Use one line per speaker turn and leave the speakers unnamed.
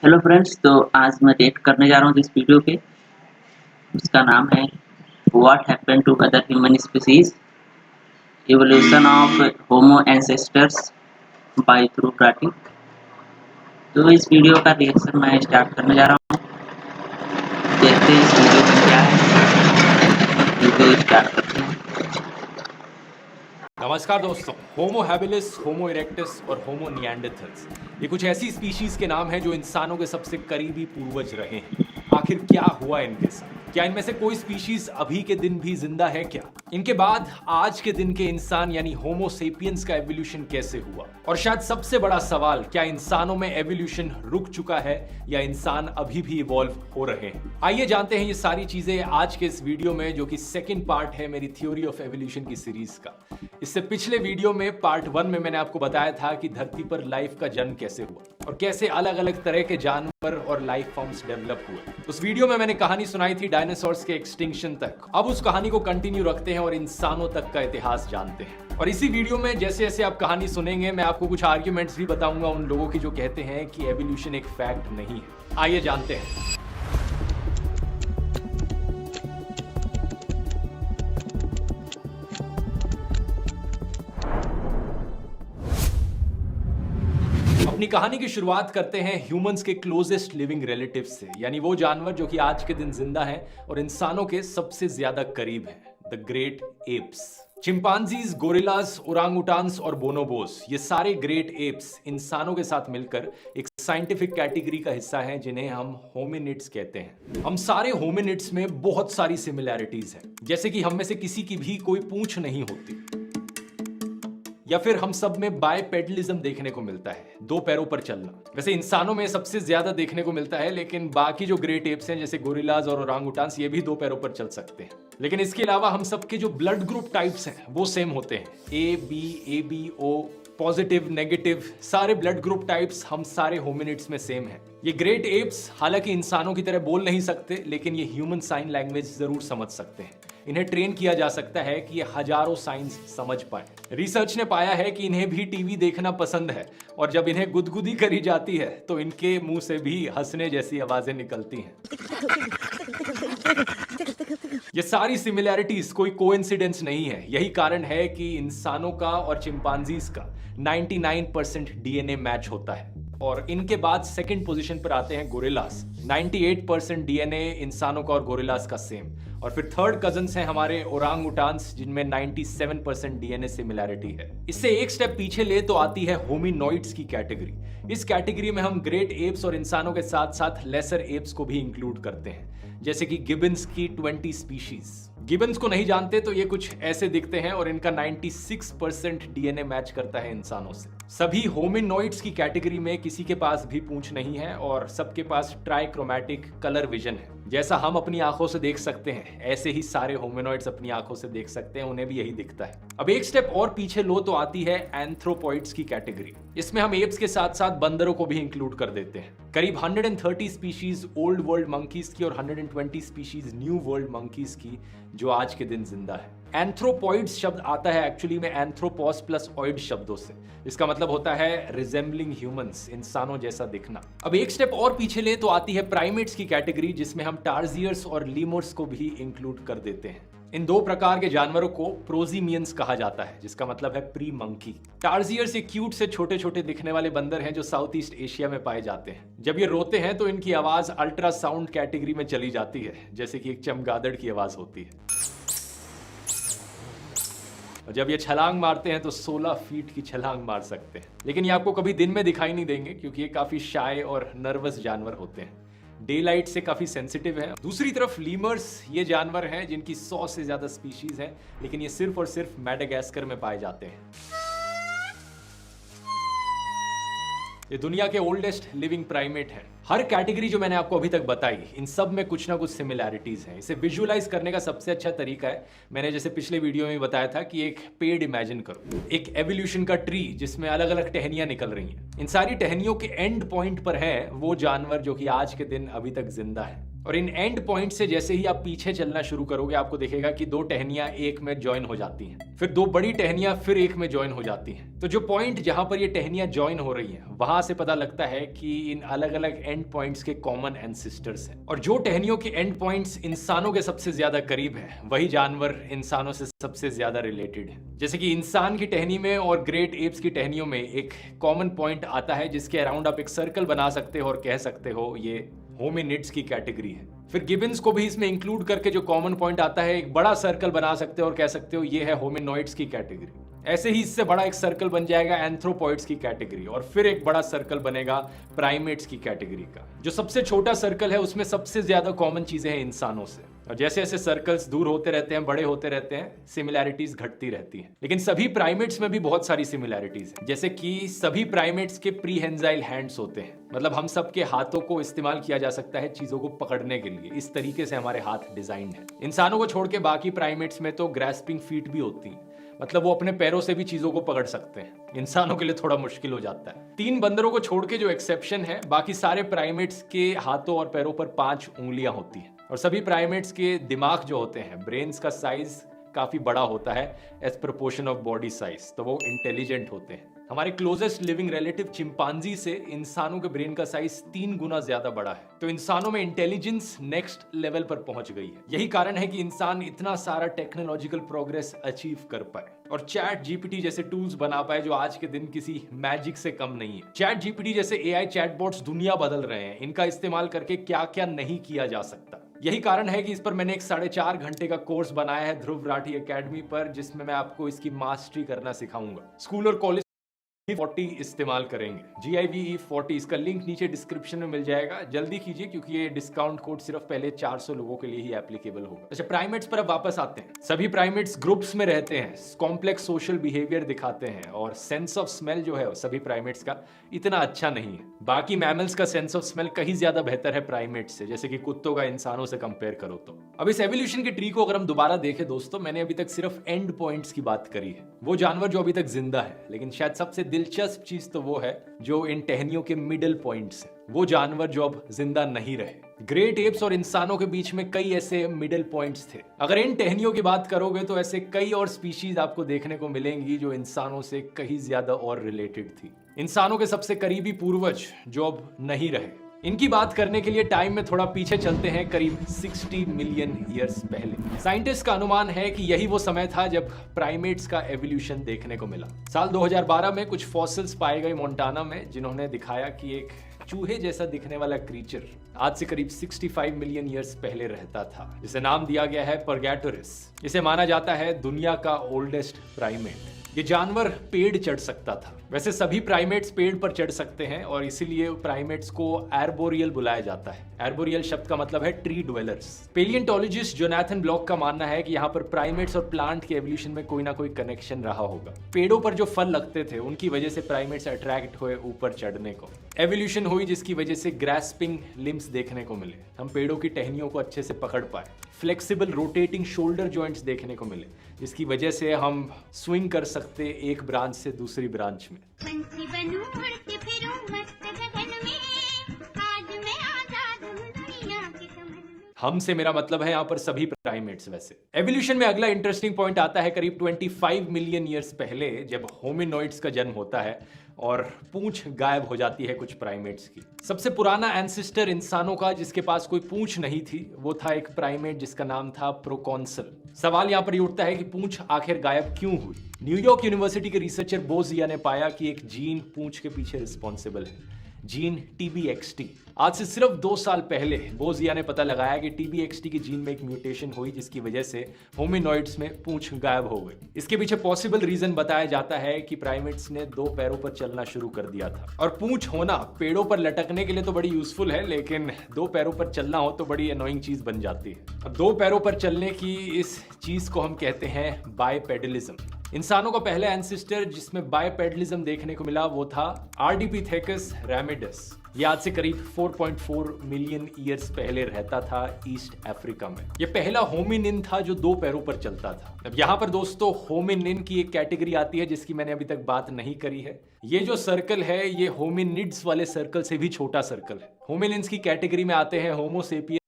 Hello friends, तो आज मैं रिएक्ट करने जा रहा हूँ जिस वीडियो पे, उसका नाम है what happened to other human species evolution of homo ancestors by through tracking. तो इस वीडियो का रिएक्शन मैं स्टार्ट करने जा रहा हूँ। देखते हैं इस वीडियो में क्या है। वीडियो स्टार्ट करते हैं।
नमस्कार दोस्तों। होमो हैबिलिस, होमो इरेक्टस और होमो निएंडरथल्स ये कुछ ऐसी स्पीशीज के नाम हैं जो इंसानों के सबसे करीबी पूर्वज रहे हैं। आखिर क्या हुआ इनके साथ? क्या इनमें से कोई स्पीशीज अभी के दिन भी जिंदा है क्या? इनके बाद आज के दिन के इंसान यानी होमो सेपियंस का एवोल्यूशन कैसे हुआ? और शायद सबसे बड़ा सवाल, क्या इंसानों में एवोल्यूशन रुक चुका है या इंसान अभी भी इवॉल्व हो रहे हैं? आइए जानते हैं ये सारी चीजें आज के इस वीडियो में, जो कि सेकंड पार्ट है मेरी थ्योरी ऑफ एवोल्यूशन की सीरीज का। इससे पिछले वीडियो में पार्ट 1 में मैंने आपको बताया था कि धरती पर लाइफ का जन्म कैसे हुआ और कैसे अलग अलग तरह के जानवर और लाइफ फॉर्म्स डेवलप हुए। उस वीडियो में मैंने कहानी सुनाई थी डायनासोर्स के एक्सटिंक्शन तक। अब उस कहानी को कंटिन्यू रखते हैं और इंसानों तक का इतिहास जानते हैं। और इसी वीडियो में जैसे जैसे आप कहानी सुनेंगे, मैं आपको कुछ आर्ग्यूमेंट्स भी बताऊंगा उन लोगों की जो कहते हैं कि एवोल्यूशन एक फैक्ट नहीं है। आइए जानते हैं। अपनी कहानी की शुरुआत करते हैं ह्यूमंस के क्लोजेस्ट लिविंग रिलेटिव्स से, यानी वो जानवर जो कि आज के दिन जिंदा हैं और इंसानों के सबसे ज्यादा करीब हैं, the great apes. Chimpanzees, gorillas, orangutans और बोनोबोस, ये सारे ग्रेट एप्स इंसानों के साथ मिलकर एक साइंटिफिक कैटेगरी का हिस्सा हैं जिन्हें हम होमिनिड्स कहते हैं। हम सारे होमिनिड्स में बहुत सारी सिमिलैरिटीज हैं, जैसे कि हम में से किसी की भी कोई पूंछ नहीं होती, या फिर हम सब में बायपेडलिज्म देखने को मिलता है, दो पैरों पर चलना। वैसे इंसानों में सबसे ज्यादा देखने को मिलता है, लेकिन बाकी जो ग्रेट एप्स हैं जैसे गोरिल्लाज और ओरांगुटान्स, ये भी दो पैरों पर चल सकते हैं। लेकिन इसके अलावा हम सबके जो ब्लड ग्रुप टाइप्स हैं वो सेम होते हैं, A B O, positive, negative, सारे ब्लड ग्रुप टाइप्स हम सारे होमिनिड्स में सेम हैं। ये ग्रेट एप्स हालांकि इंसानों की तरह बोल नहीं सकते, लेकिन ये ह्यूमन साइन लैंग्वेज जरूर समझ सकते हैं। इन्हें ट्रेन किया जा सकता है कि ये हजारों साइंस समझ पाए। रिसर्च ने पाया है कि इन्हें भी टीवी देखना पसंद है और जब इन्हें गुदगुदी करी जाती है तो इनके मुंह से भी हंसने जैसी आवाजें निकलती हैं। ये सारी सिमिलैरिटीज कोई कोइंसिडेंस नहीं है। यही कारण है कि इंसानों का और चिंपांजीज का 99% डीएनए मैच होता है। और इनके बाद सेकंड पोजीशन पर आते हैं गोरिल्लास। 98% डीएनए इंसानों का और गोरिल्लास का सेम। और फिर थर्ड कजन्स हैं हमारे ओरांगुटान्स, जिनमें 97% डीएनए सिमिलैरिटी है। इससे एक स्टेप पीछे ले तो आती है होमिनॉइड्स की कैटेगरी। इस कैटेगरी में हम ग्रेट एप्स और इंसानों के साथ साथ लेसर एप्स को भी इंक्लूड करते हैं, जैसे कि गिबन्स की 20 स्पीशीज। गिबन्स को नहीं जानते तो ये कुछ ऐसे दिखते हैं और इनका 96% डीएनए मैच करता है इंसानों से। सभी होमिनॉइड्स की कैटेगरी में किसी के पास भी पूंछ नहीं है और सबके पास ट्राइक्रोमैटिक कलर विजन है। जैसा हम अपनी आंखों से देख सकते हैं, ऐसे ही सारे होमिनॉइड्स अपनी आंखों से देख सकते हैं, उन्हें भी यही दिखता है। अब एक स्टेप और पीछे लो तो आती है एंथ्रोपॉइड्स की कैटेगरी। इसमें हम एप्स के साथ साथ बंदरों को भी इंक्लूड कर देते हैं। करीब 130 स्पीशीज ओल्ड वर्ल्ड मंकीज की और 120 स्पीशीज न्यू वर्ल्ड मंकीज की जो आज के दिन जिंदा है। एंथ्रोपॉइड्स शब्द आता है एक्चुअली में एंथ्रोपोस प्लस ऑइड शब्दों से। इसका मतलब होता है रिजेंबलिंग ह्यूमंस, इंसानों जैसा दिखना। अब एक स्टेप और पीछे ले तो आती है प्राइमेट्स की कैटेगरी, जिसमें हम टार्जियर्स और लीमर्स को भी इंक्लूड कर देते हैं। इन दो प्रकार के जानवरों को प्रोजीमियंस कहा जाता है, जिसका मतलब है प्री मंकी। टार्जियर्स ये क्यूट से छोटे छोटे दिखने वाले बंदर हैं जो साउथ ईस्ट एशिया में पाए जाते हैं। जब ये रोते हैं तो इनकी आवाज अल्ट्रासाउंड कैटेगरी में चली जाती है, जैसे कि एक चमगादड़ की आवाज होती है। जब ये छलांग मारते हैं तो 16 फीट की छलांग मार सकते हैं। लेकिन ये आपको कभी दिन में दिखाई नहीं देंगे क्योंकि ये काफी शाय और नर्वस जानवर होते हैं। डे लाइट से काफी सेंसिटिव है। दूसरी तरफ लीमर्स ये जानवर हैं जिनकी 100 से ज्यादा स्पीशीज हैं, लेकिन ये सिर्फ और सिर्फ मैडागास्कर में पाए जाते हैं। ये दुनिया के ओल्डेस्ट लिविंग प्राइमेट है। हर कैटेगरी जो मैंने आपको अभी तक बताई, इन सब में कुछ ना कुछ सिमिलैरिटीज हैं। इसे विजुअलाइज करने का सबसे अच्छा तरीका है, मैंने जैसे पिछले वीडियो में बताया था, कि एक पेड़ इमेजिन करो, एक एवोल्यूशन का ट्री जिसमें अलग अलग टहनियां निकल रही हैं। इन सारी टहनियों के एंड पॉइंट पर है वो जानवर जो कि आज के दिन अभी तक जिंदा है। और इन एंड पॉइंट से जैसे ही आप पीछे चलना शुरू करोगे आपको दिखेगा कि दो टहनियां एक में ज्वाइन हो जाती हैं, फिर दो बड़ी टहनियां फिर एक में ज्वाइन हो जाती हैं। तो जो पॉइंट जहां पर ये टहनियां ज्वाइन हो रही हैं वहां से पता लगता है कि इन अलग अलग एंड पॉइंट्स के कॉमन एंसेस्टर्स हैं। और जो टहनियों के एंड पॉइंट्स इंसानों के सबसे ज्यादा करीब है वही जानवर इंसानों से सबसे ज्यादा रिलेटेड है। जैसे कि इंसान की टहनी में और ग्रेट एप्स की टहनियों में एक कॉमन पॉइंट आता है जिसके अराउंड आप एक सर्कल बना सकते हो और कह सकते हो ये होमिनिड्स की कैटेगरी है। फिर गिबन्स को भी इसमें इंक्लूड करके जो कॉमन पॉइंट आता है एक बड़ा सर्कल बना सकते हो और कह सकते हो ये है होमिनॉइड्स की कैटेगरी। ऐसे ही इससे बड़ा एक सर्कल बन जाएगा एंथ्रोपॉइड्स की कैटेगरी और फिर एक बड़ा सर्कल बनेगा प्राइमेट्स की कैटेगरी का। जो सबसे छोटा सर्कल है उसमें सबसे ज्यादा कॉमन चीजें हैं इंसानों से, और जैसे जैसे सर्कल्स दूर होते रहते हैं बड़े होते रहते हैं सिमिलैरिटीज घटती रहती हैं। लेकिन सभी प्राइमेट्स में भी बहुत सारी सिमिलैरिटीज हैं, जैसे कि सभी प्राइमेट्स के प्रीहेंजाइल हैंड्स होते हैं, मतलब हम सब के हाथों को इस्तेमाल किया जा सकता है चीजों को पकड़ने के लिए। इस तरीके से हमारे हाथ डिजाइन है। इंसानों को छोड़ के बाकी प्राइमेट्स में तो ग्रैस्पिंग फीट भी होती हैं, मतलब वो अपने पैरों से भी चीजों को पकड़ सकते हैं। इंसानों के लिए थोड़ा मुश्किल हो जाता है। 3 बंदरों को छोड़ के जो एक्सेप्शन है बाकी सारे प्राइमेट्स के हाथों और पैरों पर 5 उंगलियां होती हैं। और सभी प्राइमेट्स के दिमाग जो होते हैं ब्रेन्स का साइज काफी बड़ा होता है as proportion of body size, तो वो इंटेलिजेंट होते हैं। हमारे क्लोजेस्ट लिविंग रिलेटिव चिंपांजी से इंसानों के ब्रेन का साइज 3 गुना ज्यादा बड़ा है। तो इंसानों में इंटेलिजेंस नेक्स्ट लेवल पर पहुंच गई है। यही कारण है कि इंसान इतना सारा टेक्नोलॉजिकल प्रोग्रेस अचीव कर पाए और चैट जीपीटी जैसे टूल्स बना पाए जो आज के दिन किसी मैजिक से कम नहीं है। चैट जीपीटी जैसे एआई चैटबॉट्स दुनिया बदल रहे हैं। इनका इस्तेमाल करके क्या क्या नहीं किया जा सकता। यही कारण है कि इस पर मैंने एक 4.5 घंटे का कोर्स बनाया है ध्रुव राठी एकेडमी पर, जिसमें मैं आपको इसकी मास्टरी करना सिखाऊंगा। स्कूल और कॉलेज 40 इस्तेमाल करेंगे, GIVE 40। इसका लिंक नीचे डिस्क्रिप्शन में मिल जाएगा, जल्दी कीजिए क्योंकि ये डिस्काउंट कोड सिर्फ पहले 400 लोगों के लिए ही एप्लीकेबल होगा। अच्छा, प्राइमेट्स पर अब वापस आते हैं। सभी प्राइमेट्स ग्रुप्स में रहते हैं, कॉम्प्लेक्स सोशल बिहेवियर दिखाते हैं और सेंस ऑफ स्मेल जो है सभी प्राइमेट्स का इतना अच्छा नहीं है। बाकी मैमल्स का सेंस ऑफ स्मेल कहीं ज्यादा बेहतर है प्राइमेट्स से, जैसे कि कुत्तों का इंसानों से कंपेयर करो तो। अब इस एवोल्यूशन की ट्री को अगर हम दोबारा देखें दोस्तों, मैंने अभी तक सिर्फ एंड पॉइंट्स की बात करी है, वो जानवर जो अभी तक जिंदा है। लेकिन शायद सबसे दिलचस्प चीज तो वो है जो इन टहनियों के मिडिल पॉइंट्स हैं, वो जानवर जो अब जिंदा नहीं रहे। ग्रेट एप्स और इंसानों के बीच में कई ऐसे मिडिल पॉइंट्स थे। अगर इन टहनियों की बात करोगे तो ऐसे कई और स्पीशीज आपको देखने को मिलेंगी जो इंसानों से कहीं ज्यादा और रिलेटेड थी। इंसानों के सबसे करीबी पूर्वज जो अब नहीं रहे, इनकी बात करने के लिए टाइम में थोड़ा पीछे चलते हैं, करीब 60 मिलियन ईयर्स पहले। साइंटिस्ट का अनुमान है कि यही वो समय था जब प्राइमेट्स का एवोल्यूशन देखने को मिला। साल 2012 में कुछ फॉसिल्स पाए गए मोंटाना में, जिन्होंने दिखाया कि एक चूहे जैसा दिखने वाला क्रीचर आज से करीब 65 मिलियन ईयर्स पहले रहता था, जिसे नाम दिया गया है परगैटोरिस। इसे माना जाता है दुनिया का ओल्डेस्ट प्राइमेट। ये जानवर पेड़ चढ़ सकता था। वैसे सभी प्राइमेट्स पेड़ पर चढ़ सकते हैं और इसीलिए प्राइमेट्स को आर्बोरियल बुलाया जाता है। आर्बोरियल शब्द का मतलब है ट्री ड्वेलर्स। पेलियंटोलॉजिस्ट जोनाथन ब्लॉक का मानना है कि यहाँ पर प्राइमेट्स और प्लांट के एवोल्यूशन में कोई ना कोई कनेक्शन रहा होगा। पेड़ों पर जो फल लगते थे उनकी वजह से प्राइमेट्स अट्रैक्ट हुए ऊपर चढ़ने को। एवोल्यूशन हुई जिसकी वजह से ग्रास्पिंग लिम्स देखने को मिले, हम पेड़ों की टहनियों को अच्छे से पकड़ पाए। फ्लेक्सिबल रोटेटिंग शोल्डर जॉइंट्स देखने को मिले, जिसकी वजह से हम स्विंग कर सकते एक ब्रांच से दूसरी ब्रांच में। हमसे मेरा मतलब है यहाँ पर सभी प्राइमेट्स। वैसे एवोल्यूशन में अगला इंटरेस्टिंग पॉइंट आता है करीब 25 मिलियन ईयर्स पहले, जब होमिनॉइड्स का जन्म होता है और पूंछ गायब हो जाती है कुछ प्राइमेट्स की। सबसे पुराना एंसेस्टर इंसानों का जिसके पास कोई पूंछ नहीं थी वो था एक प्राइमेट जिसका नाम था प्रोकॉन्सल। सवाल यहाँ पर ये उठता है कि पूंछ आखिर गायब क्यों हुई। न्यूयॉर्क यूनिवर्सिटी के रिसर्चर बोजिया ने पाया कि एक जीन पूंछ के पीछे रिस्पॉन्सिबल है, जीन TBXT। आज से सिर्फ 2 साल पहले बोजिया ने पता लगाया कि TBXT की जीन में एक म्यूटेशन हुई जिसकी वजह से होमिनॉइड्स में पूंछ गायब हो गई। इसके पीछे पॉसिबल रीजन बताया जाता है कि प्राइमेट्स ने 2 पैरों पर चलना शुरू कर दिया था। और पूंछ होना पेड़ों पर लटकने के लिए तो बड़ी यूजफुल है, लेकिन 2 पैरों पर चलना हो तो बड़ी अनोइंग चीज बन जाती है। अब 2 पैरों पर चलने की इस चीज को हम कहते हैं बायपेडलिज्म। इंसानों का पहला एंसेस्टर जिसमें बायपेडलिज्म देखने को मिला वो था आर्डिपिथेकस रैमिडस। ये आज से करीब 4.4 मिलियन ईयर्स पहले रहता था ईस्ट अफ्रीका में। ये पहला होमिनिन था जो 2 पैरों पर चलता था। अब यहाँ पर दोस्तों होमिनिन की एक कैटेगरी आती है जिसकी मैंने अभी तक बात नहीं करी है। ये जो सर्कल है ये होमिनिड्स वाले सर्कल से भी छोटा सर्कल है। होमिनिन्स की कैटेगरी में आते हैं होमोसेपियन